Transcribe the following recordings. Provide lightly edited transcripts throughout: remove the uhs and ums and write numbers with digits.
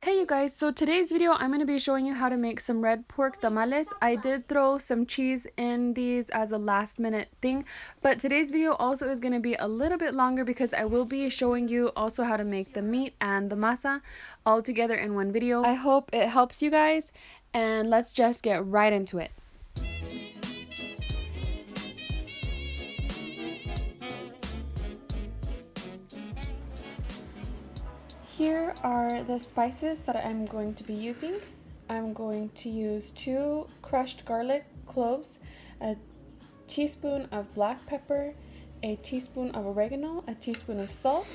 Hey you guys, so today's video I'm going to be showing you how to make some red pork tamales. I did throw some cheese in these as a last minute thing, but today's video also is going to be a little bit longer because I will be showing you also how to make the meat and the masa all together in one video. I hope it helps you guys, and let's just get right into it. Here are the spices that I'm going to be using. I'm going to use 2 crushed garlic cloves, a teaspoon of black pepper, a teaspoon of oregano, a teaspoon of salt,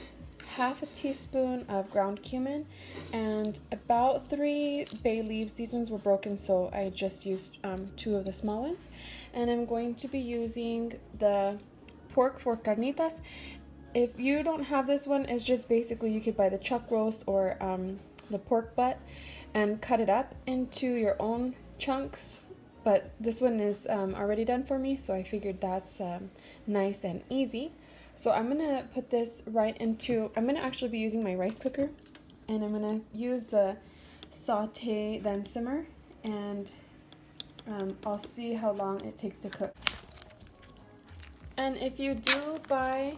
half a teaspoon of ground cumin, and about 3 bay leaves. These ones were broken, so I just used 2 of the small ones. And I'm going to be using the pork for carnitas. If you don't have this one, it's just basically you could buy the chuck roast or the pork butt and cut it up into your own chunks. But this one is already done for me, so I figured that's nice and easy. So I'm gonna put this right into, I'm gonna actually be using my rice cooker, and I'm gonna use the saute then simmer, and I'll see how long it takes to cook. And if you do buy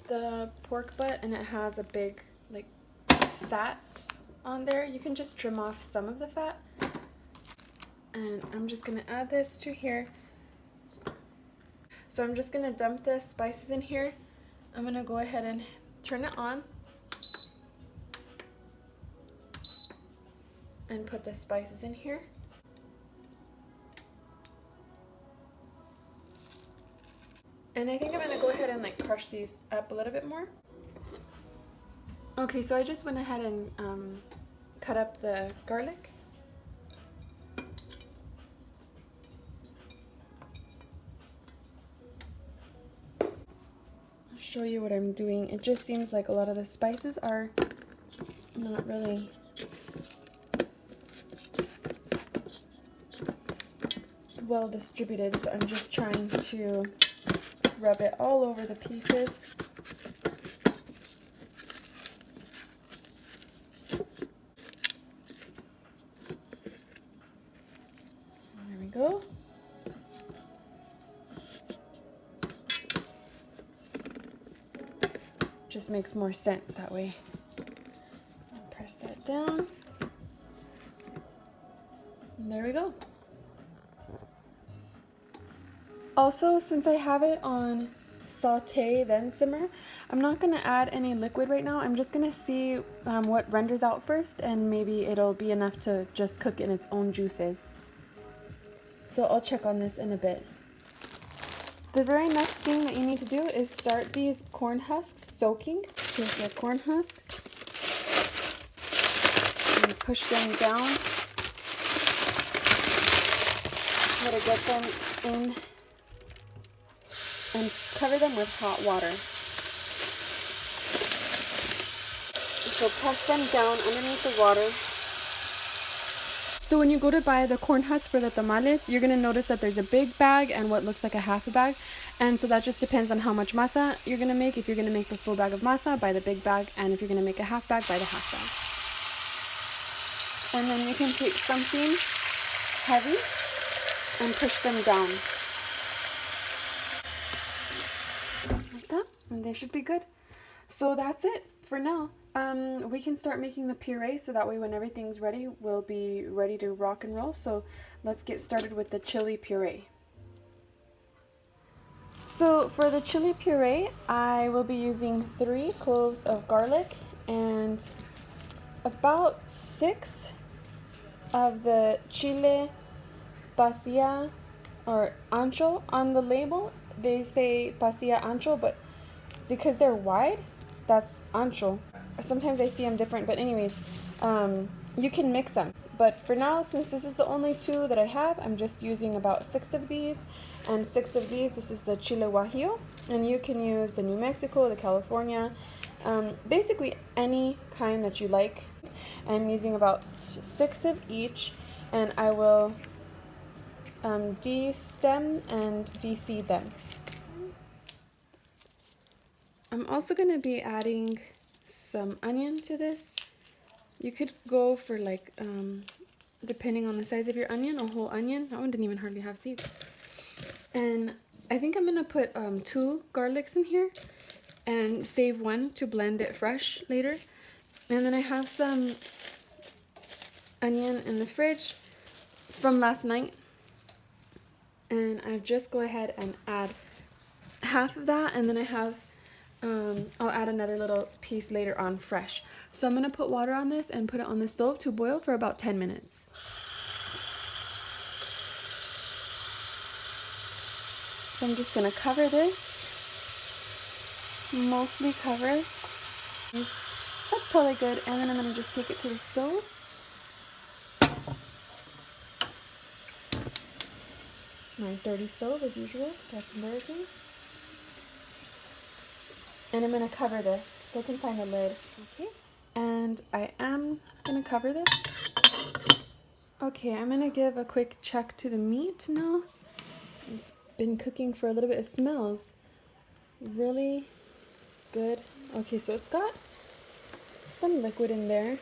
the pork butt and it has a big like fat on there, you can just trim off some of the fat. And I'm just gonna add this to here. So I'm just gonna dump the spices in here. I'm gonna go ahead and turn it on and put the spices in here. And I think I'm gonna go ahead and like crush these up a little bit more. Okay, so I just went ahead and cut up the garlic. I'll show you what I'm doing. It just seems like a lot of the spices are not really well distributed, so I'm just trying to rub it all over the pieces. There we go. Just makes more sense that way. And press that down. And there we go. Also, since I have it on saute then simmer, I'm not going to add any liquid right now. I'm just going to see what renders out first, and maybe it'll be enough to just cook in its own juices. So I'll check on this in a bit. The very next thing that you need to do is start these corn husks soaking. Here's the corn husks. And push them down. Try to get them in and cover them with hot water. So press them down underneath the water. So when you go to buy the corn husk for the tamales, you're going to notice that there's a big bag and what looks like a half a bag. And so that just depends on how much masa you're going to make. If you're going to make the full bag of masa, buy the big bag. And if you're going to make a half bag, buy the half bag. And then you can take something heavy and push them down. Like that. And they should be good. So that's it for now. We can start making the puree, so that way when everything's ready, we'll be ready to rock and roll. So let's get started with the chili puree. So for the chili puree, I will be using 3 cloves of garlic and about 6 of the chile pasilla or ancho. On the label, they say pasilla ancho, but because they're wide, that's ancho. Sometimes I see them different, but anyways, you can mix them. But for now, since this is the only 2 that I have, I'm just using about 6 of these and 6 of these. This is the chile guajillo, and you can use the New Mexico, the California, basically any kind that you like. I'm using about 6 of each, and I will de-stem and de-seed them. I'm also going to be adding some onion to this, You could go for like, depending on the size of your onion, a whole onion. That one didn't even hardly have seeds. And I think I'm gonna put 2 garlics in here and save one to blend it fresh later. And then I have some onion in the fridge from last night. And I just go ahead and add half of that, and then I have, I'll add another little piece later on fresh. So I'm gonna put water on this and put it on the stove to boil for about 10 minutes. So I'm just gonna cover this, mostly cover. That's probably good, and then I'm gonna just take it to the stove. My dirty stove as usual, that's embarrassing. And I'm gonna cover this. They can find the lid. Okay. And I am gonna cover this. Okay, I'm gonna give a quick check to the meat now. It's been cooking for a little bit. It smells really good. Okay, so it's got some liquid in there.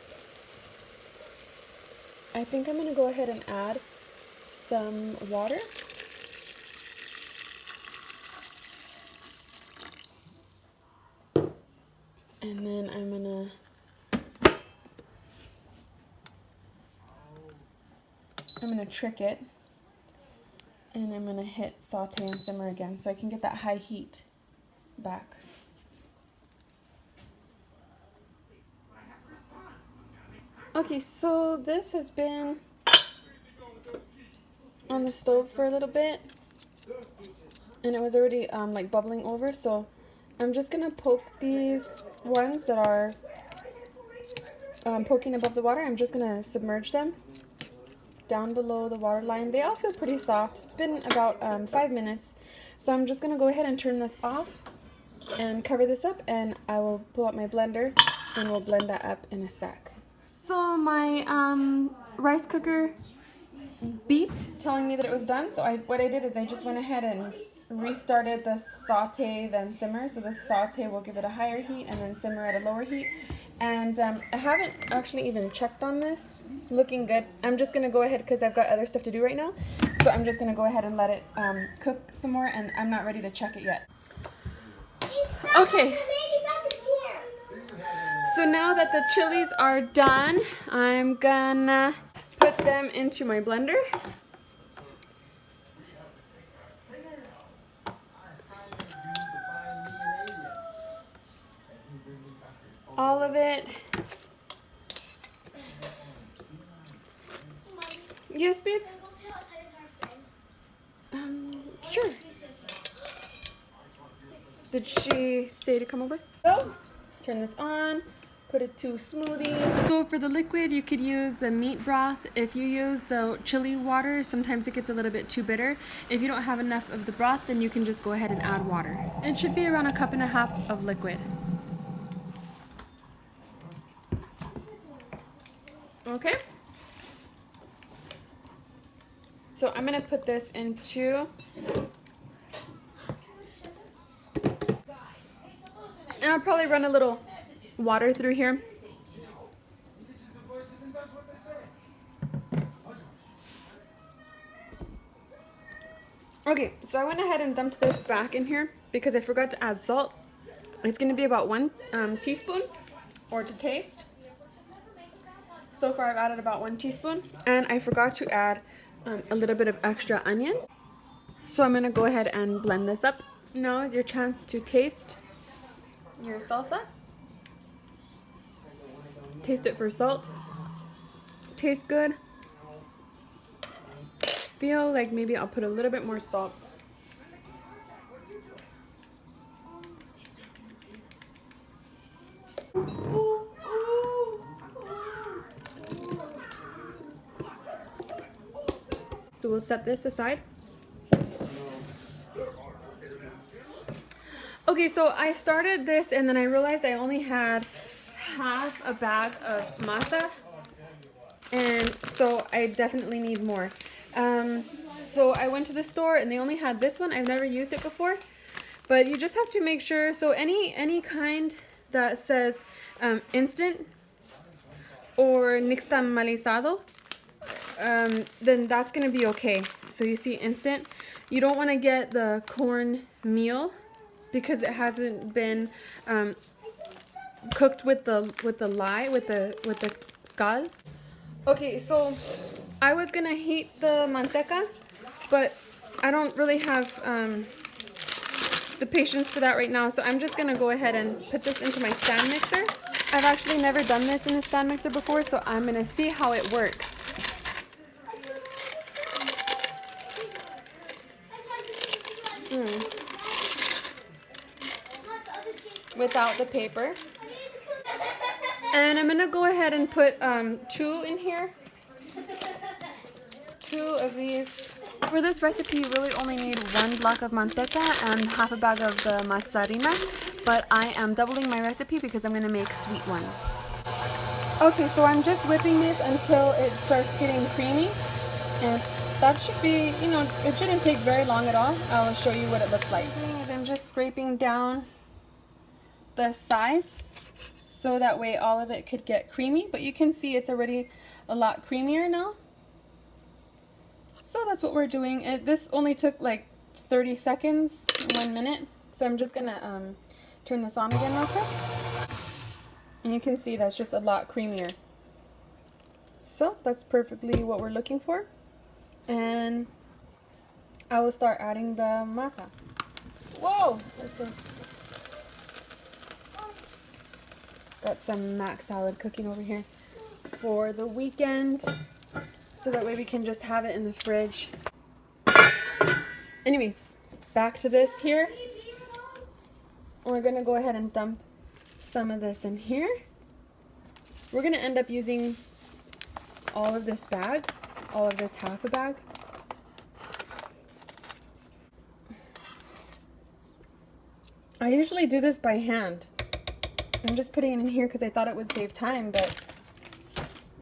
I think I'm gonna go ahead and add some water. And then I'm gonna trick it, and I'm gonna hit saute and simmer again so I can get that high heat back. Okay, so this has been on the stove for a little bit, and it was already like bubbling over, so I'm just gonna poke these ones that are poking above the water. I'm just gonna submerge them down below the water line. They all feel pretty soft. It's been about 5 minutes, so I'm just gonna go ahead and turn this off and cover this up, and I will pull out my blender and we'll blend that up in a sec. So my rice cooker beeped telling me that it was done, so what I did is I just went ahead and restarted the saute then simmer. So the saute will give it a higher heat and then simmer at a lower heat. And I haven't actually even checked on this. It's looking good. I'm just gonna go ahead because I've got other stuff to do right now. So I'm just gonna go ahead and let it cook some more, and I'm not ready to check it yet. Okay. So now that the chilies are done, I'm gonna put them into my blender. All of it. Yes, babe? Sure. Did she say to come over? Oh, turn this on. Put it to smoothie. So for the liquid, you could use the meat broth. If you use the chili water, sometimes it gets a little bit too bitter. If you don't have enough of the broth, then you can just go ahead and add water. It should be around 1.5 cups of liquid. Okay. So I'm gonna put this into, and I'll probably run a little water through here. Okay, so I went ahead and dumped this back in here because I forgot to add salt. It's gonna be about 1 teaspoon, or to taste. So far I've added about 1 teaspoon, and I forgot to add a little bit of extra onion. So I'm gonna go ahead and blend this up. Now is your chance to taste your salsa. Taste it for salt. Tastes good. Feel like maybe I'll put a little bit more salt. So we'll set this aside. Okay, so I started this and then I realized I only had half a bag of masa, and so I definitely need more. So I went to the store and they only had this one. I've never used it before, but you just have to make sure. So any kind that says instant, or nixtamalizado, then that's gonna be okay. So you see instant. You don't want to get the corn meal because it hasn't been cooked with the cal. Okay, so I was gonna heat the manteca, but I don't really have the patience for that right now, so I'm just gonna go ahead and put this into my stand mixer. I've actually never done this in a stand mixer before, so I'm gonna see how it works. Without the paper. And I'm gonna go ahead and put 2 in here. 2 of these. For this recipe, you really only need 1 block of manteca and half a bag of the mozzarella, but I am doubling my recipe because I'm gonna make sweet ones. Okay, so I'm just whipping this until it starts getting creamy, and that should be, you know, it shouldn't take very long at all. I'll show you what it looks like. I'm just scraping down the sides so that way all of it could get creamy, but you can see it's already a lot creamier now. So that's what we're doing. This only took like 30 seconds, 1 minute. So I'm just gonna turn this on again real quick. And you can see that's just a lot creamier. So that's perfectly what we're looking for. And I will start adding the masa. Whoa! Got some mac salad cooking over here for the weekend, so that way we can just have it in the fridge. Anyways, back to this here. We're gonna go ahead and dump some of this in here. We're gonna end up using all of this bag, all of this half a bag. I usually do this by hand. I'm just putting it in here because I thought it would save time, but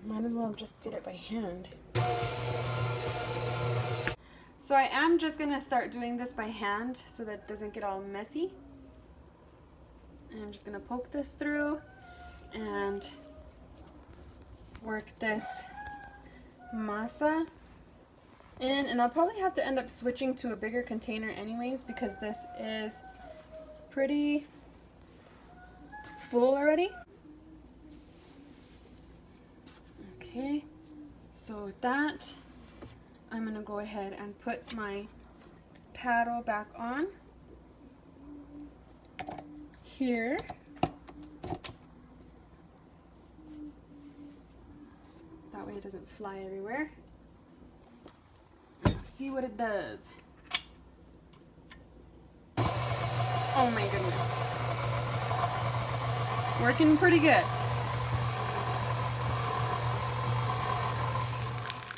might as well just did it by hand. So I am just gonna start doing this by hand so that it doesn't get all messy. And I'm just gonna poke this through and work this masa in, and I'll probably have to end up switching to a bigger container anyways because this is pretty full already. Okay, so with that, I'm gonna go ahead and put my paddle back on here. That way it doesn't fly everywhere. See what it does. Oh my goodness. Working pretty good.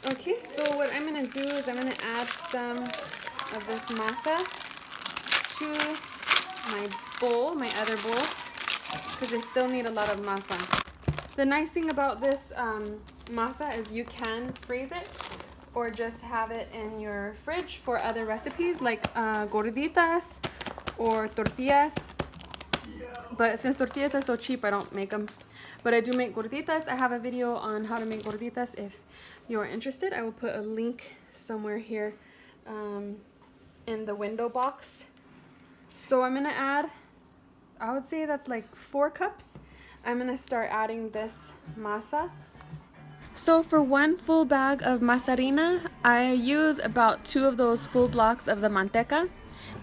Okay, so what I'm going to do is I'm going to add some of this masa to my bowl, my other bowl, because I still need a lot of masa. The nice thing about this masa is you can freeze it or just have it in your fridge for other recipes like gorditas or tortillas. But since tortillas are so cheap, I don't make them. But I do make gorditas. I have a video on how to make gorditas. If you're interested, I will put a link somewhere here in the window box. So I'm going to add, I would say that's like 4 cups. I'm going to start adding this masa. So for 1 full bag of mozzarella, I use about 2 of those full blocks of the manteca.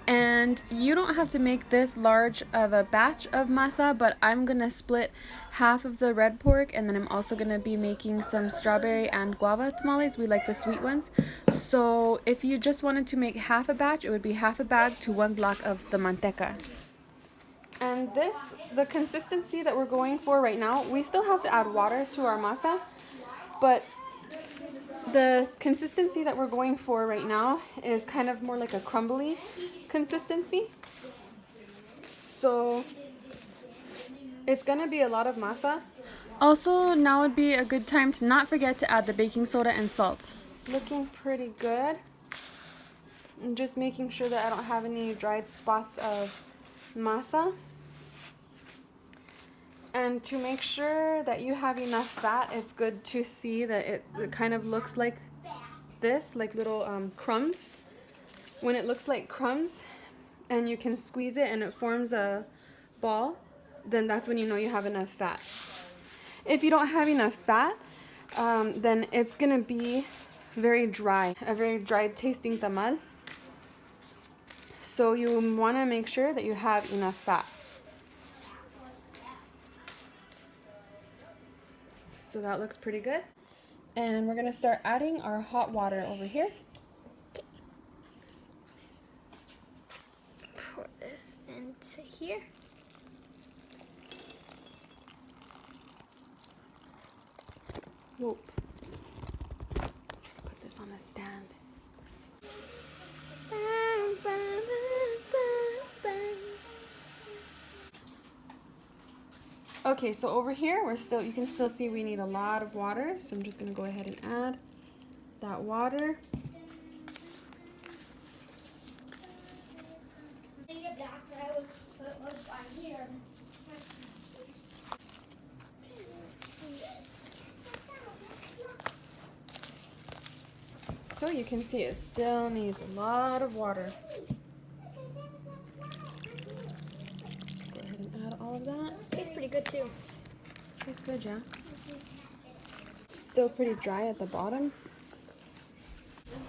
And you don't have to make this large of a batch of masa, but I'm gonna split half of the red pork, and then I'm also gonna be making some strawberry and guava tamales. We like the sweet ones. So if you just wanted to make half a batch, it would be half a bag to 1 block of the manteca. And this, the consistency that we're going for right now, we still have to add water to our masa, but the consistency that we're going for right now is kind of more like a crumbly consistency. So it's gonna be a lot of masa. Also, now would be a good time to not forget to add the baking soda and salt. It's looking pretty good. I'm just making sure that I don't have any dried spots of masa. And to make sure that you have enough fat, it's good to see that it kind of looks like this, like little crumbs. When it looks like crumbs and you can squeeze it and it forms a ball, then that's when you know you have enough fat. If you don't have enough fat, then it's gonna be very dry, a very dry tasting tamal. So you wanna make sure that you have enough fat. So that looks pretty good. And we're gonna start adding our hot water over here. Pour this into here. Whoop. Put this on the stand. Okay, so over here you can still see we need a lot of water, so I'm just gonna go ahead and add that water. So you can see it still needs a lot of water. Go ahead and add all of that. Tastes pretty good too. Tastes good, yeah. Still pretty dry at the bottom.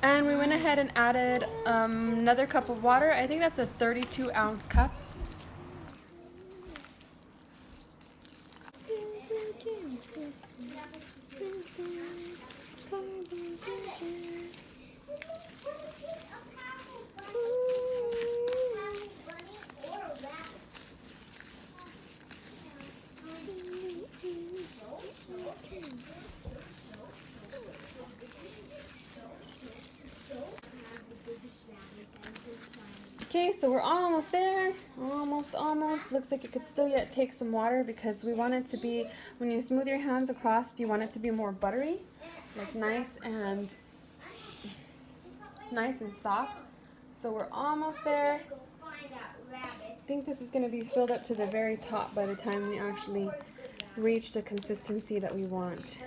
And we went ahead and added another cup of water. I think that's a 32-ounce cup. Okay, so we're almost there. Almost. Looks like it could still yet take some water because we want it to be, when you smooth your hands across, you want it to be more buttery, like nice and soft. So we're almost there. I think this is going to be filled up to the very top by the time we actually reach the consistency that we want.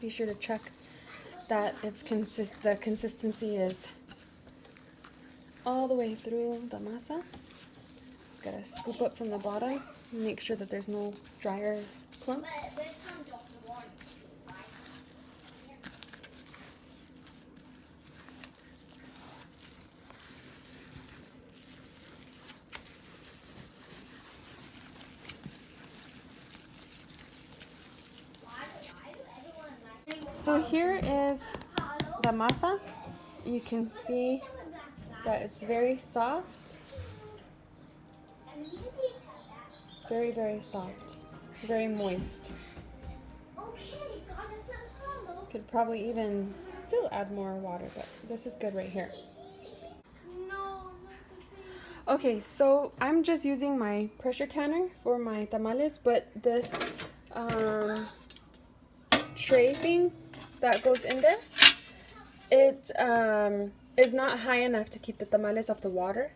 Be sure to check that the consistency is all the way through the masa. Gotta scoop up from the bottom and make sure that there's no drier clumps. So here is the masa. You can see that it's very soft. Very, very soft. Very moist. Could probably even still add more water, but this is good right here. Okay, so I'm just using my pressure canner for my tamales, but this tray thing that goes in there, it is not high enough to keep the tamales off the water.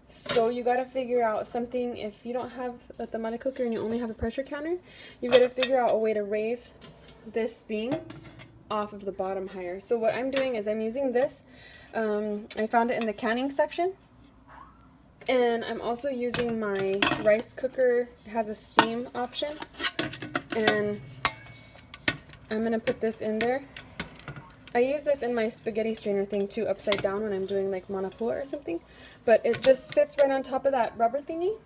So you gotta figure out something. If you don't have a tamale cooker and you only have a pressure canner, you gotta figure out a way to raise this thing off of the bottom higher. So what I'm doing is I'm using this. I found it in the canning section. And I'm also using my rice cooker. It has a steam option. And I'm going to put this in there. I use this in my spaghetti strainer thing too, upside down when I'm doing like manapua or something. But it just fits right on top of that rubber thingy.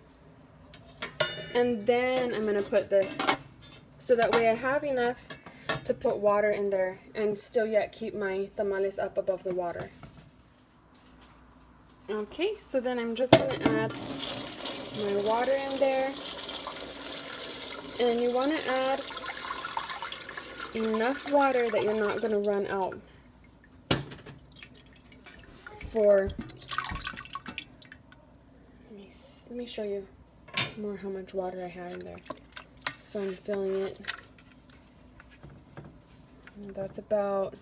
And then I'm going to put this. So that way I have enough to put water in there and still yet keep my tamales up above the water. Okay, so then I'm just going to add my water in there. And you want to add enough water that you're not going to run out. Let me show you more how much water I have in there. So I'm filling it. And that's about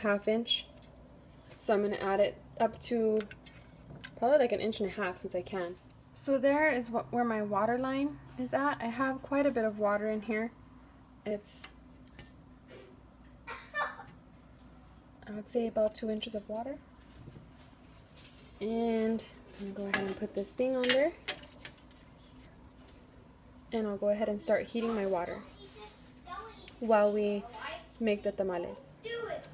1/2 inch. So I'm going to add it up to probably like 1.5 inches since I can. So there is where my water line is at. I have quite a bit of water in here. It's, I would say, about 2 inches of water. And I'm going to go ahead and put this thing on there. And I'll go ahead and start heating my water while we make the tamales.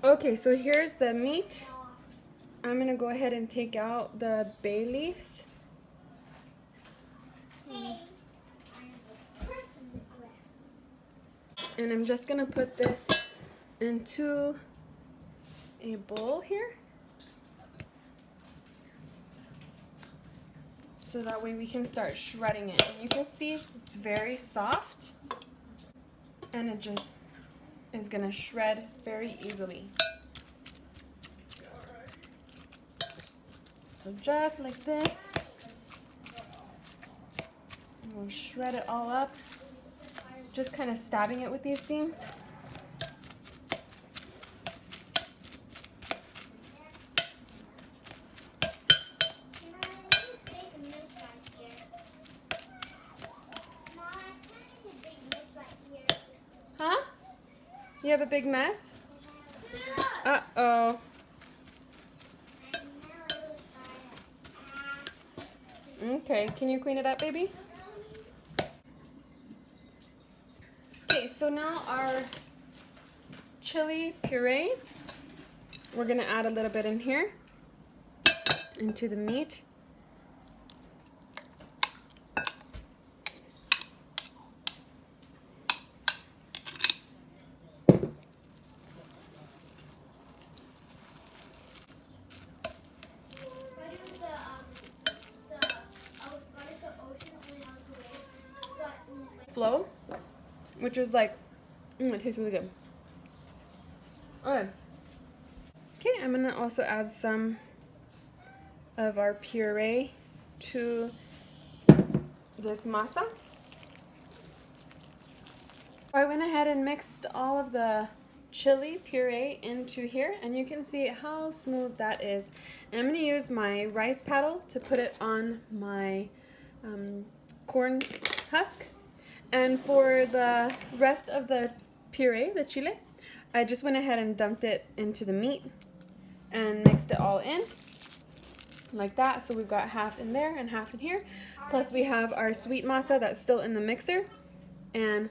Okay, so here's the meat. I'm going to go ahead and take out the bay leaves. And I'm just going to put this into a bowl here. So that way we can start shredding it. And you can see it's very soft. And it just is going to shred very easily. So just like this. And we'll shred it all up. Just kind of stabbing it with these things. Huh? You have a big mess? Uh-oh. Okay, can you clean it up, baby? Okay, so now our chili puree, we're gonna add a little bit in here into the meat. Flow, which is like, it tastes really good. Okay. Okay, I'm gonna also add some of our puree to this masa. I went ahead and mixed all of the chili puree into here, and you can see how smooth that is. And I'm gonna use my rice paddle to put it on my corn husk. And for the rest of the puree, the chile, I just went ahead and dumped it into the meat and mixed it all in like that. So we've got half in there and half in here. Plus we have our sweet masa that's still in the mixer, and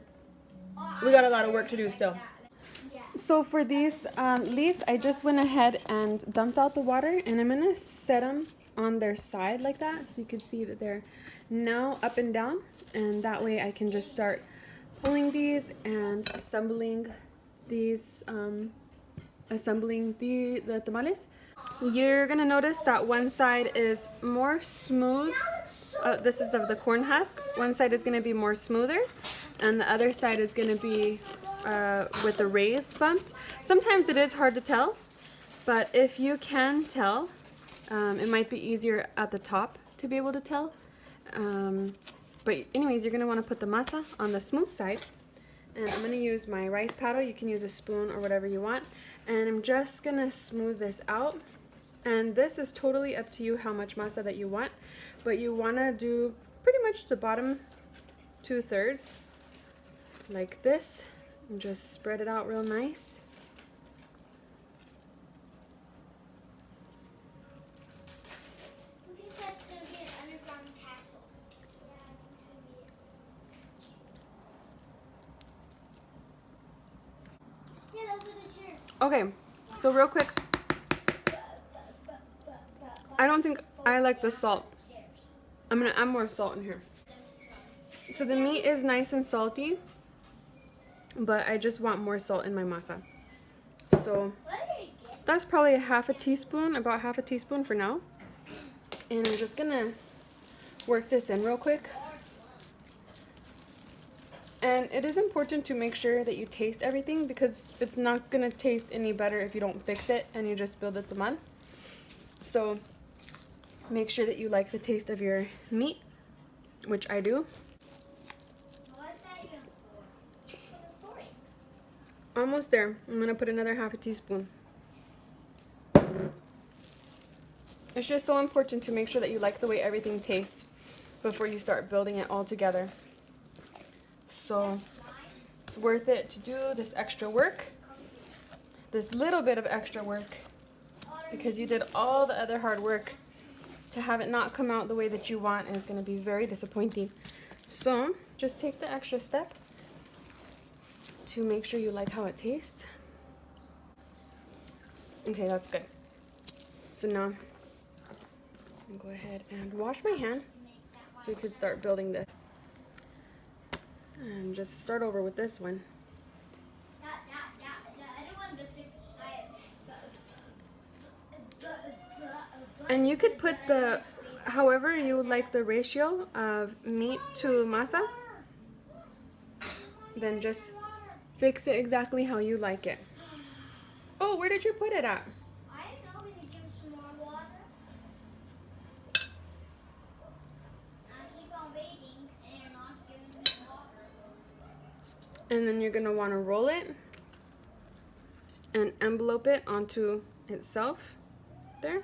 we got a lot of work to do still. So for these leaves, I just went ahead and dumped out the water, and I'm gonna set them on their side like that, so you can see that they're now up and down, and that way I can just start pulling these and assembling these, the tamales. You're gonna notice that one side is more smooth. This is of the corn husk. One side is gonna be more smoother, and the other side is gonna be with the raised bumps. Sometimes it is hard to tell, but if you can tell, it might be easier at the top to be able to tell. But anyways, you're gonna wanna put the masa on the smooth side. And I'm gonna use my rice paddle. You can use a spoon or whatever you want. And I'm just gonna smooth this out. And this is totally up to you how much masa that you want. But you wanna do pretty much the bottom 2/3 like this. And just spread it out real nice. Okay, so real quick, I don't think I like the salt. I'm gonna add more salt in here. So the meat is nice and salty, but I just want more salt in my masa. So that's probably half a teaspoon, about half a teaspoon for now. And I'm just gonna work this in real quick. And it is important to make sure that you taste everything, because it's not gonna taste any better if you don't fix it and you just build it the tamal. So make sure that you like the taste of your meat, which I do. Almost there. I'm gonna put another half a teaspoon. It's just so important to make sure that you like the way everything tastes. before you start building it all together. So it's worth it to do this extra work, this little bit of extra work, because you did all the other hard work. To have it not come out the way that you want is going to be very disappointing. So just take the extra step to make sure you like how it tastes. Okay, that's good. So now I'm go ahead and wash my hand so we can start building this. And just start over with this one. And you could put the, however you would like the ratio of meat to masa, then just fix it exactly how you like it. Oh, where did you put it at? I don't know, we can give some more water. I keep on waiting and you're not giving me water. And then you're gonna wanna roll it and envelope it onto itself there.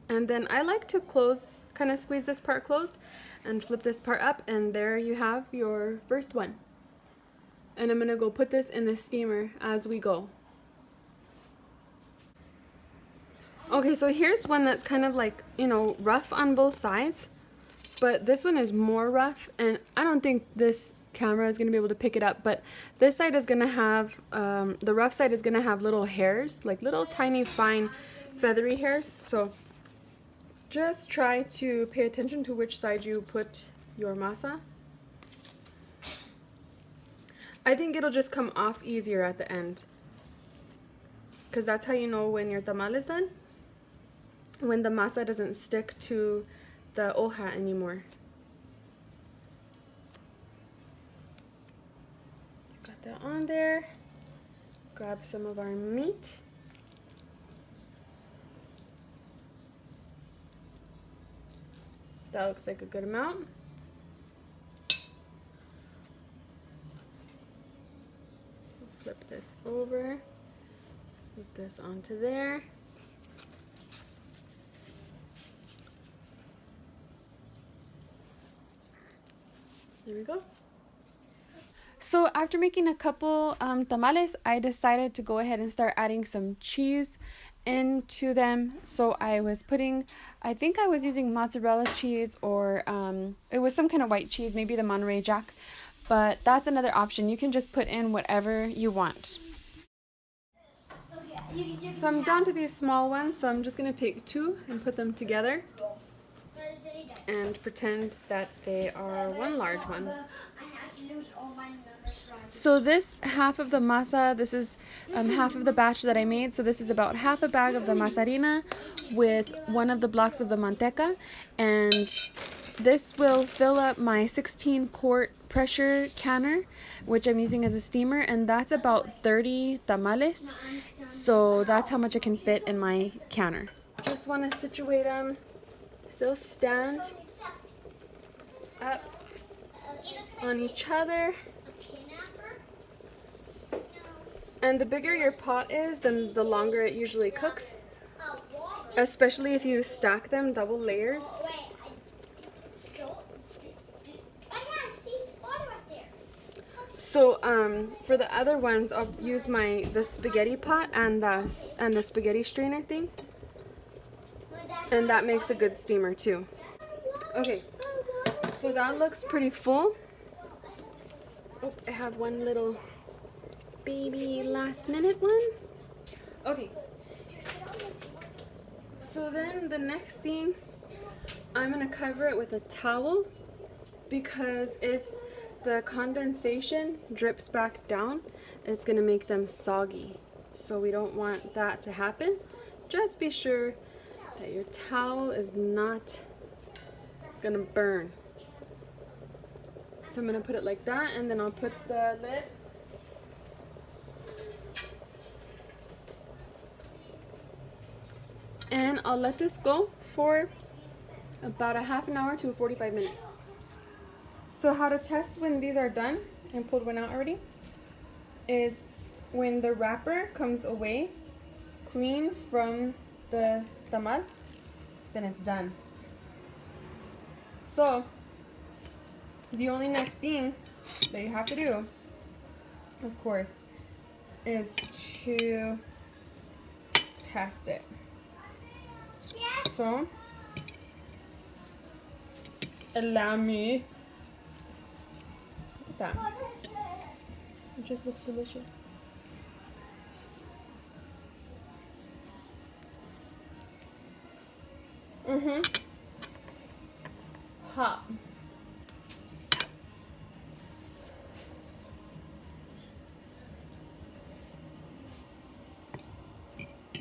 And then I like to close, kind of squeeze this part closed and flip this part up, and there you have your first one. And I'm gonna go put this in the steamer as we go. Okay, so here's one that's kind of like, you know, rough on both sides, but this one is more rough, and I don't think this camera is gonna be able to pick it up, but this side is gonna have, the rough side is gonna have little hairs, like little tiny fine feathery hairs, so just try to pay attention to which side you put your masa. I think it'll just come off easier at the end, because that's how you know when your tamal is done, when the masa doesn't stick to the hoja anymore. Got that on there. Grab some of our meat. That looks like a good amount. Flip this over. Put this onto there. There we go. So after making a couple tamales, I decided to go ahead and start adding some cheese into them. So I was putting, I think I was using mozzarella cheese, or it was some kind of white cheese, maybe the Monterey Jack, but that's another option. You can just put in whatever you want. So I'm down to these small ones, so I'm just going to take two and put them together and pretend that they are one large one. So this half of the masa, this is half of the batch that I made. So this is about half a bag of the masarina with one of the blocks of the manteca. And this will fill up my 16-quart pressure canner, which I'm using as a steamer. And that's about 30 tamales. So that's how much I can fit in my canner. Just want to situate them, still stand up on each other. And the bigger your pot is, then the longer it usually cooks, especially if you stack them double layers. So for the other ones, I'll use the spaghetti pot and the spaghetti strainer thing, and that makes a good steamer too. Okay, so that looks pretty full. Oh, I have one little baby last minute one. Okay, so then the next thing, I'm gonna cover it with a towel, because if the condensation drips back down, it's gonna make them soggy. So we don't want that to happen. Just be sure that your towel is not gonna burn. So I'm gonna put it like that, and then I'll put the lid. And I'll let this go for about a half an hour to 45 minutes. So how to test when these are done, and pulled one out already, is when the wrapper comes away clean from the tamal, then it's done. So, the only next thing that you have to do, of course, is to test it. So, allow me. Look at that. It just looks delicious. Hot.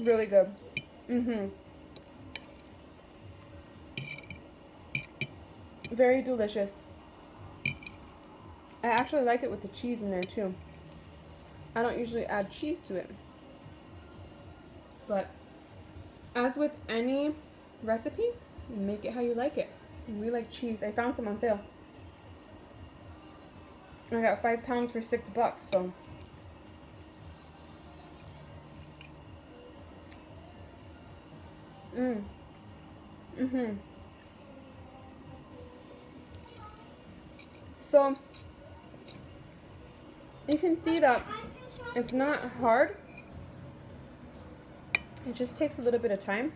Really good. Very delicious. I actually like it with the cheese in there too. I don't usually add cheese to it. But as with any recipe, make it how you like it. We like cheese. I found some on sale. I got 5 pounds for $6, so. So, you can see that it's not hard. It just takes a little bit of time.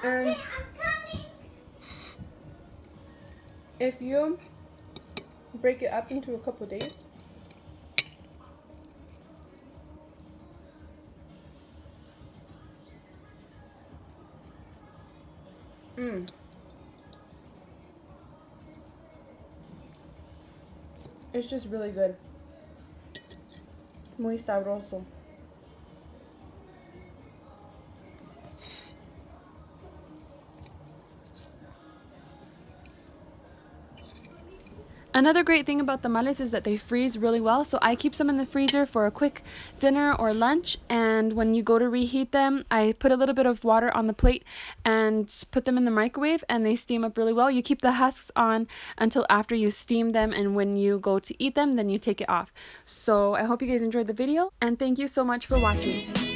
And if you break it up into a couple days, it's just really good. Muy sabroso. Another great thing about tamales is that they freeze really well, so I keep some in the freezer for a quick dinner or lunch, and when you go to reheat them, I put a little bit of water on the plate and put them in the microwave, and they steam up really well. You keep the husks on until after you steam them, and when you go to eat them, then you take it off. So I hope you guys enjoyed the video, and thank you so much for watching.